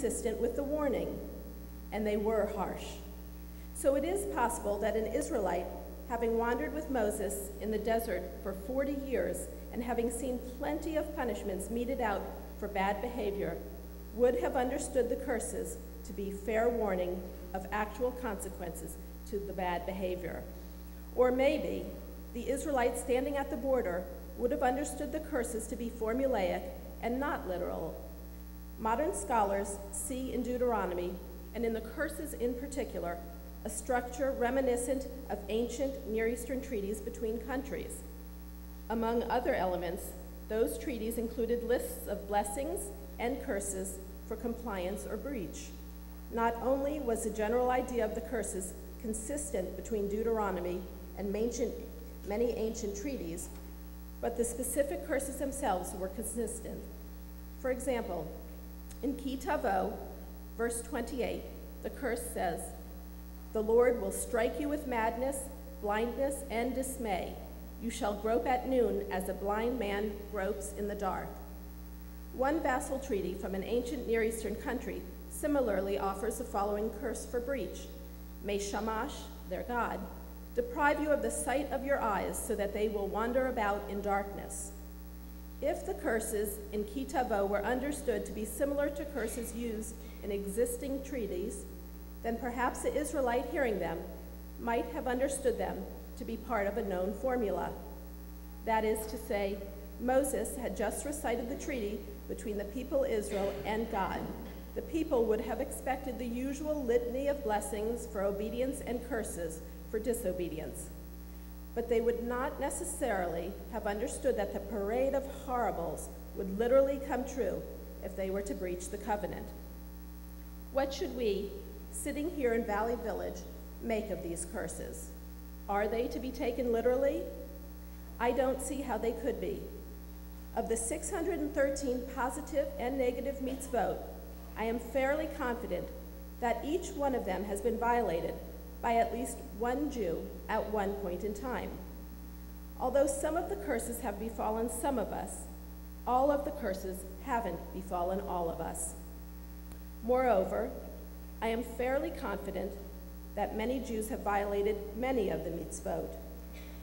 consistent with the warning, and they were harsh. So it is possible that an Israelite, having wandered with Moses in the desert for 40 years and having seen plenty of punishments meted out for bad behavior, would have understood the curses to be fair warning of actual consequences to the bad behavior. Or maybe the Israelites standing at the border would have understood the curses to be formulaic and not literal. Modern scholars see in Deuteronomy, and in the curses in particular, a structure reminiscent of ancient Near Eastern treaties between countries. Among other elements, those treaties included lists of blessings and curses for compliance or breach. Not only was the general idea of the curses consistent between Deuteronomy and many ancient treaties, but the specific curses themselves were consistent. For example, in Ki Tavo, verse 28, the curse says, "The Lord will strike you with madness, blindness, and dismay. You shall grope at noon as a blind man gropes in the dark." One vassal treaty from an ancient Near Eastern country similarly offers the following curse for breach. "May Shamash, their god, deprive you of the sight of your eyes so that they will wander about in darkness." If the curses in Ki Tavo were understood to be similar to curses used in existing treaties, then perhaps the Israelite hearing them might have understood them to be part of a known formula. That is to say, Moses had just recited the treaty between the people Israel and God. The people would have expected the usual litany of blessings for obedience and curses for disobedience. But they would not necessarily have understood that the parade of horribles would literally come true if they were to breach the covenant. What should we, sitting here in Valley Village, make of these curses? Are they to be taken literally? I don't see how they could be. Of the 613 positive and negative mitzvot, I am fairly confident that each one of them has been violated by at least one Jew at one point in time. Although some of the curses have befallen some of us, all of the curses haven't befallen all of us. Moreover, I am fairly confident that many Jews have violated many of the mitzvot,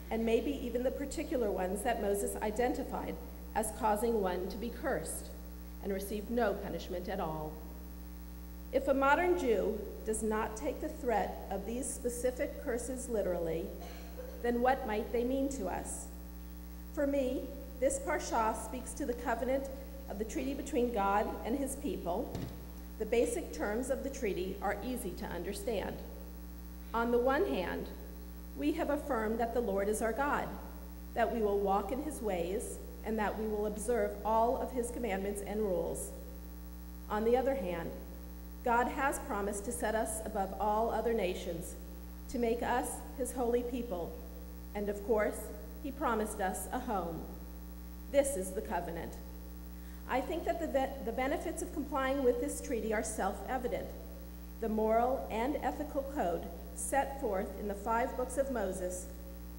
and maybe even the particular ones that Moses identified as causing one to be cursed and receive no punishment at all. If a modern Jew does not take the threat of these specific curses literally, then what might they mean to us? For me, this parsha speaks to the covenant of the treaty between God and his people. The basic terms of the treaty are easy to understand. On the one hand, we have affirmed that the Lord is our God, that we will walk in his ways, and that we will observe all of his commandments and rules. On the other hand, God has promised to set us above all other nations, to make us his holy people, and of course, he promised us a home. This is the covenant. I think that the benefits of complying with this treaty are self-evident. The moral and ethical code set forth in the 5 books of Moses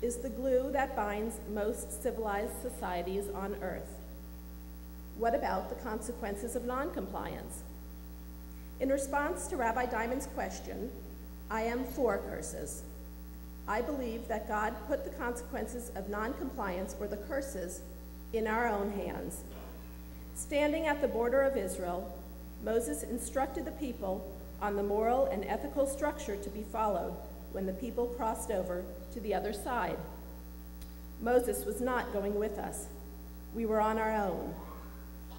is the glue that binds most civilized societies on earth. What about the consequences of non-compliance? In response to Rabbi Diamond's question, I am for curses. I believe that God put the consequences of non-compliance, or the curses, in our own hands. Standing at the border of Israel, Moses instructed the people on the moral and ethical structure to be followed when the people crossed over to the other side. Moses was not going with us. We were on our own.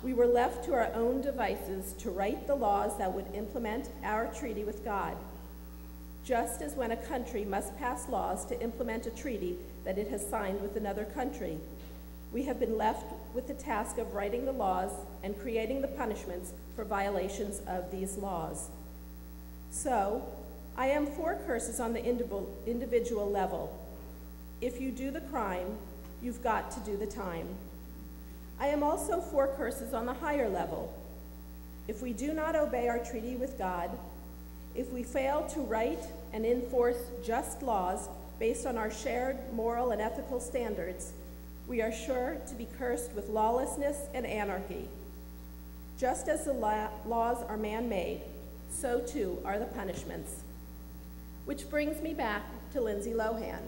We were left to our own devices to write the laws that would implement our treaty with God. Just as when a country must pass laws to implement a treaty that it has signed with another country, we have been left with the task of writing the laws and creating the punishments for violations of these laws. So, I am for curses on the individual level. If you do the crime, you've got to do the time. I am also for curses on the higher level. If we do not obey our treaty with God, if we fail to write and enforce just laws based on our shared moral and ethical standards, we are sure to be cursed with lawlessness and anarchy. Just as the laws are man-made, so too are the punishments. Which brings me back to Lindsay Lohan.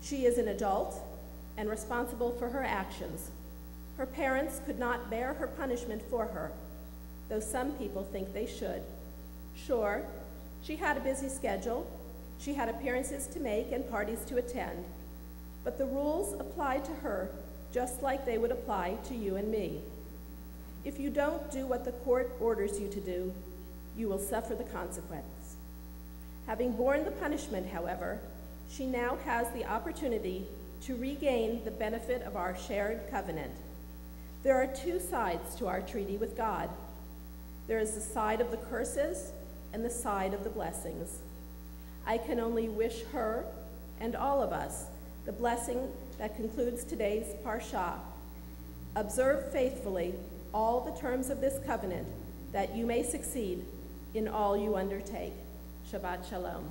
She is an adult and responsible for her actions. Her parents could not bear her punishment for her, though some people think they should. Sure, she had a busy schedule. She had appearances to make and parties to attend, but the rules apply to her just like they would apply to you and me. If you don't do what the court orders you to do, you will suffer the consequence. Having borne the punishment, however, she now has the opportunity to regain the benefit of our shared covenant. There are two sides to our treaty with God. There is the side of the curses and the side of the blessings. I can only wish her and all of us the blessing that concludes today's Parsha. Observe faithfully all the terms of this covenant, that you may succeed in all you undertake. Shabbat Shalom.